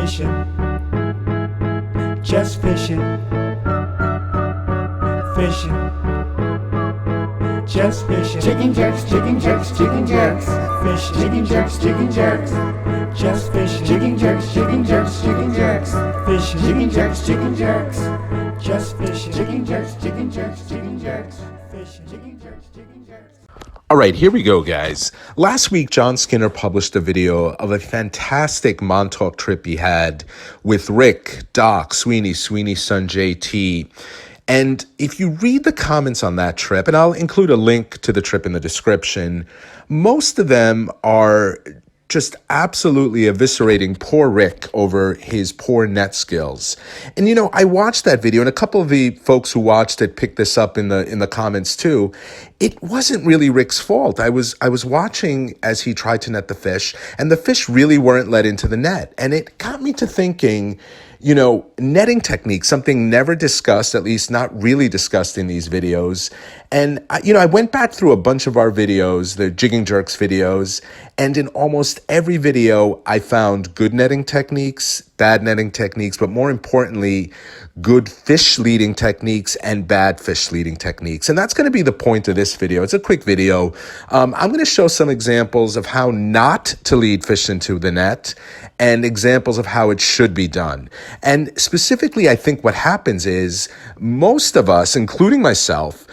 fishing, just fishing, fishing, just fishing. Jigging jerks, jigging jerks, jigging jerks, fishing. Jigging jerks, jigging jerks, just fishing. Jigging jerks, jigging jerks, jigging jerks, fishing. Jigging jerks, jigging jerks, just fishing. Jigging jerks, jigging jerks, jigging jerks, fishing. Jigging jerks, jigging jerks. All right, here we go, guys. Last week, John Skinner published a video of a fantastic Montauk trip he had with Rick, Doc, Sweeney's son JT. And if you read the comments on that trip, and I'll include a link to the trip in the description, most of them are just absolutely eviscerating poor Rick over his poor net skills. And, you know, I watched that video, and a couple of the folks who watched it picked this up in the comments too. It wasn't really Rick's fault. I was watching as he tried to net the fish, and the fish really weren't let into the net. And it got me to thinking, you know, netting technique, something never discussed, at least not really discussed in these videos. And, I went back through a bunch of our videos, the Jigging Jerks videos, and in almost every video, I found good netting techniques, bad netting techniques, but more importantly, good fish leading techniques and bad fish leading techniques. And that's going to be the point of this video. It's a quick video. I'm going to show some examples of how not to lead fish into the net and examples of how it should be done. And specifically, I think what happens is most of us, including myself,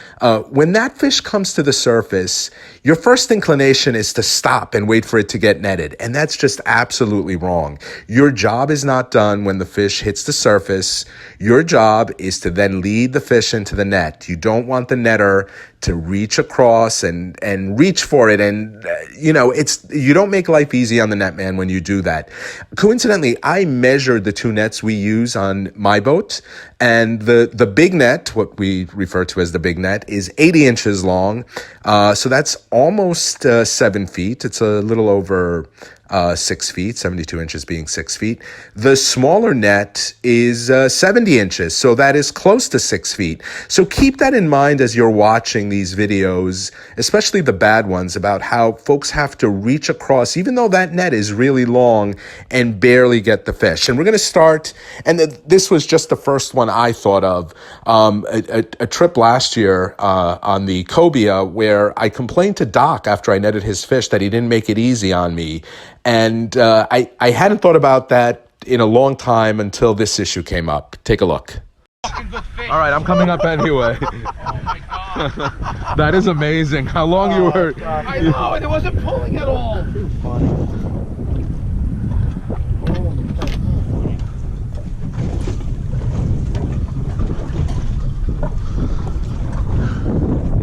when that fish comes to the surface, your first inclination is to stop and wait for it to get netted. And that's just absolutely wrong. Your job is not done when the fish hits the surface. Your job is to then lead the fish into the net. You don't want the netter to reach across and reach for it. And, you don't make life easy on the net man when you do that. Coincidentally, I measured the two nets we use on my boat, and the big net, what we refer to as the big net, is 80 inches long. So that's almost 7 feet. It's a little over 6 feet, 72 inches being 6 feet. The smaller net is 70 inches, so that is close to 6 feet. So keep that in mind as you're watching these videos, especially the bad ones, about how folks have to reach across, even though that net is really long, and barely get the fish. And we're going to start, and this was just the first one I thought of, a trip last year on the Cobia where I complained to Doc after I netted his fish that he didn't make it easy on me. And I hadn't thought about that in a long time until this issue came up. Take a look. All right, I'm coming up anyway. Oh my God. That is amazing. How long you were... I know, and it wasn't pulling at all.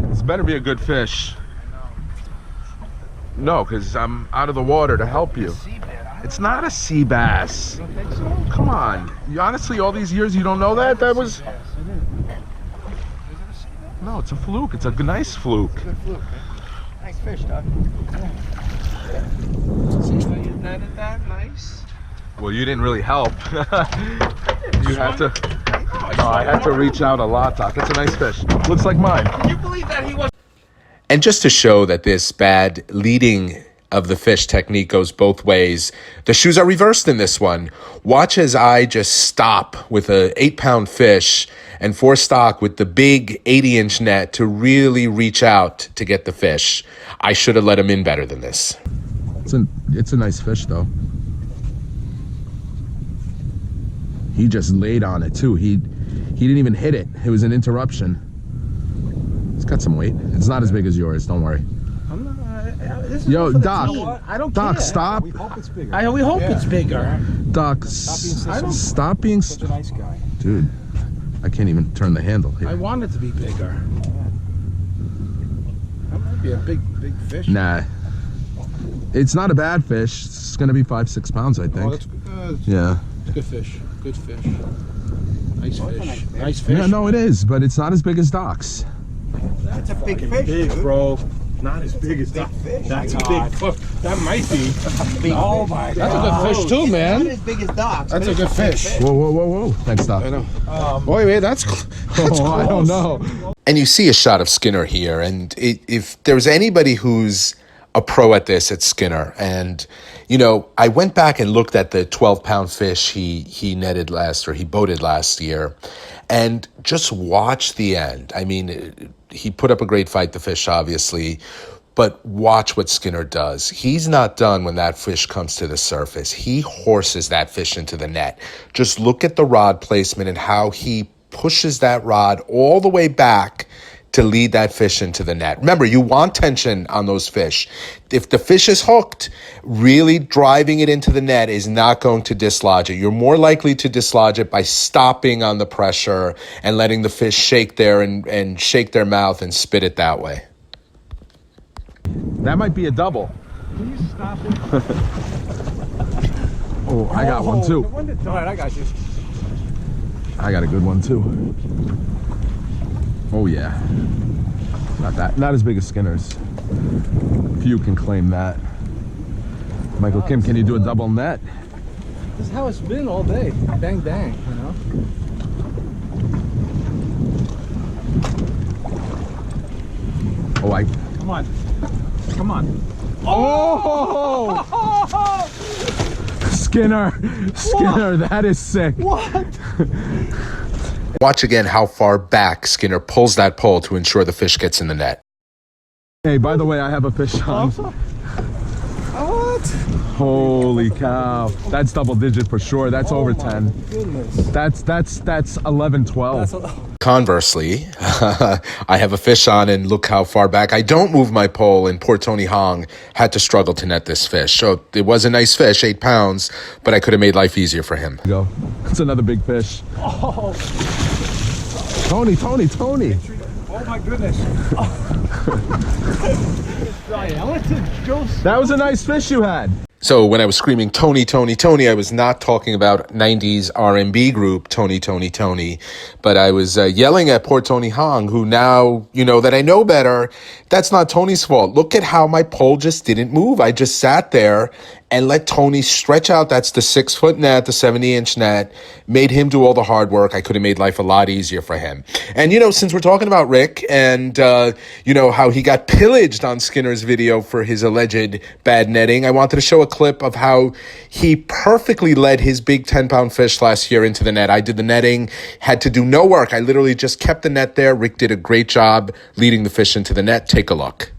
This better be a good fish. No, because I'm out of the water to help you. It's not a sea bass. You don't think so? Come on. You honestly, all these years, you don't know that? That was... No, it's a fluke. It's a nice fluke. Good fluke, man. Nice fish, Doc. See how you netted that? Nice. Well, you didn't really help. You had to... No, I had to reach out a lot, Doc. That's a nice fish. Looks like mine. Can you believe that he was... And just to show that this bad leading of the fish technique goes both ways, the shoes are reversed in this one. Watch as I just stop with a 8-pound fish and force stock with the big 80-inch net to really reach out to get the fish. I should have let him in better than this. It's a nice fish, though. He just laid on it, too. He didn't even hit it. It was an interruption. It's got some weight. It's not as big as yours, don't worry. I'm not... Yo, Doc. I don't Doc, care. stop. We hope it's bigger. We hope it's bigger. Doc, Stop being stop being... such a nice guy. Dude, I can't even turn the handle here. I want it to be bigger. That might be a big fish. Nah. It's not a bad fish. It's going to be 5-6 pounds, I think. Oh, that's good. Yeah. It's good fish. Good fish. Nice fish. Nice fish. Yeah, no, it is, but it's not as big as Doc's. That's a big fish, Big, dude. bro. Not as big as that. That's a big fish. That might be. Oh my God. That's a good fish too, Not man. as big as Doc's. That's a good fish. Whoa, whoa, whoa, whoa. Thanks, Doc. I know. Wait, that's close. I don't know. And you see a shot of Skinner here, and if there's anybody who's a pro at this, it's Skinner. And I went back and looked at the 12-pound fish he netted he boated last year, and just watch the end. I mean, he put up a great fight, the fish, obviously, but watch what Skinner does. He's not done when that fish comes to the surface. He horses that fish into the net. Just look at the rod placement and how he pushes that rod all the way back to lead that fish into the net. Remember, you want tension on those fish. If the fish is hooked, really driving it into the net is not going to dislodge it. You're more likely to dislodge it by stopping on the pressure and letting the fish shake there and shake their mouth and spit it that way. That might be a double. Can you stop it? Oh, I got one too. All right, I got you. I got a good one too. Oh yeah. Not as big as Skinner's. Few can claim that. Michael Kim, can you do a double net? This is how it's been all day. Bang, bang, you know? Oh, Come on. Come on. Oh! Skinner! Skinner, that is sick. What? Watch again how far back Skinner pulls that pole to ensure the fish gets in the net. Hey, by the way, I have a fish on. What? Holy cow. That's double digit for sure. That's over 10. Goodness. That's 11, 12. Conversely, I have a fish on, and look how far back. I don't move my pole, and poor Tony Hong had to struggle to net this fish. So it was a nice fish, 8 pounds, but I could have made life easier for him. Go. That's another big fish. Oh. Tony. Oh my goodness. That was a nice fish you had. So when I was screaming Tony, Tony, Tony, I was not talking about 90s R&B group Tony, Tony, Tony, but I was yelling at poor Tony Hong, who now, that I know better, that's not Tony's fault. Look at how my pole just didn't move. I just sat there and let Tony stretch out. That's the 6-foot net, the 70-inch net, made him do all the hard work. I could have made life a lot easier for him. And, since we're talking about Rick and, how he got pillaged on Skinner's video for his alleged bad netting, I wanted to show a clip of how he perfectly led his big 10-pound fish last year into the net. I did the netting, had to do no work. I literally just kept the net there. Rick did a great job leading the fish into the net. Take a look.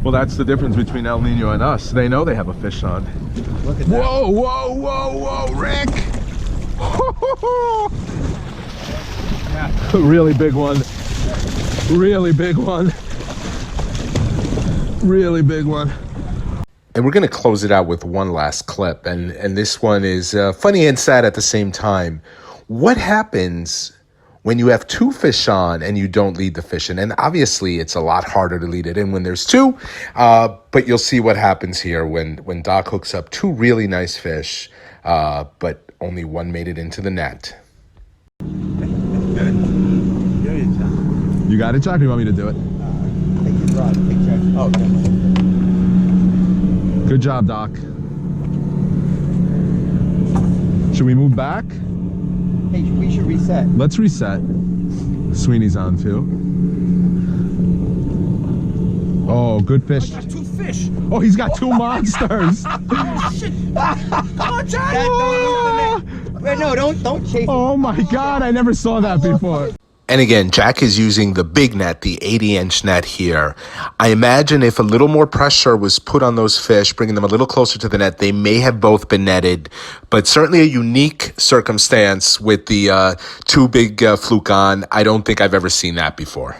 Well, that's the difference between El Nino and us. They know they have a fish on. Look at that. Whoa, Rick! Really big one. Really big one. Really big one. And we're going to close it out with one last clip. And this one is funny and sad at the same time. What happens when you have 2 fish on and you don't lead the fish in? And obviously, it's a lot harder to lead it in when there's 2. But you'll see what happens here when Doc hooks up 2 really nice fish, but only one made it into the net. You got it, Chuck? Or you want me to do it? Oh, okay. Good job, Doc. Should we move back? Hey, we should reset. Let's reset. Sweeney's on too. Oh, good fish. 2 fish. Oh, he's got 2 monsters. Oh, shit. Come on, Jack. Wait, no, don't chase. Oh my God, I never saw that before. And again, Jack is using the big net, the 80-inch net here. I imagine if a little more pressure was put on those fish, bringing them a little closer to the net, they may have both been netted. But certainly a unique circumstance with the 2 big Fluke on. I don't think I've ever seen that before.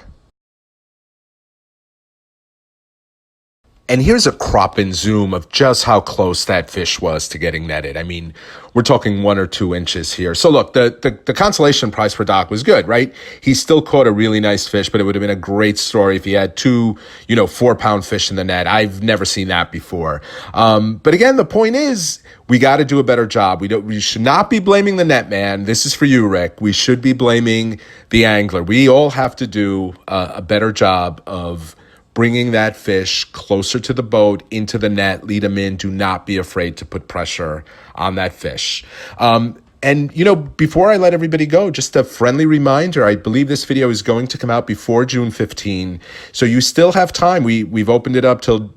And here's a crop and zoom of just how close that fish was to getting netted. I mean, we're talking 1 or 2 inches here. So look, the consolation prize for Doc was good, right? He still caught a really nice fish, but it would have been a great story if he had 2, 4-pound fish in the net. I've never seen that before. But again, the point is, we got to do a better job. We should not be blaming the net man. This is for you, Rick. We should be blaming the angler. We all have to do a better job of bringing that fish closer to the boat, into the net, lead them in. Do not be afraid to put pressure on that fish. And, before I let everybody go, just a friendly reminder, I believe this video is going to come out before June 15. So you still have time. We've opened it up till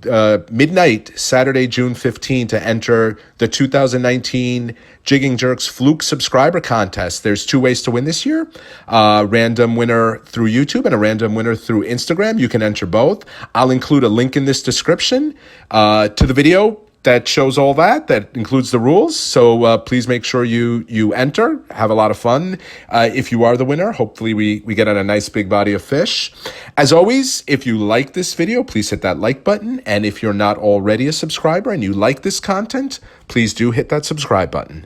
midnight, Saturday, June 15, to enter the 2019 Jigging Jerks Fluke subscriber contest. There's 2 ways to win this year. A random winner through YouTube and a random winner through Instagram. You can enter both. I'll include a link in this description to the video that shows all that includes the rules. So please make sure you enter, have a lot of fun. If you are the winner, hopefully we get on a nice big body of fish. As always, if you like this video, please hit that like button. And if you're not already a subscriber and you like this content, please do hit that subscribe button.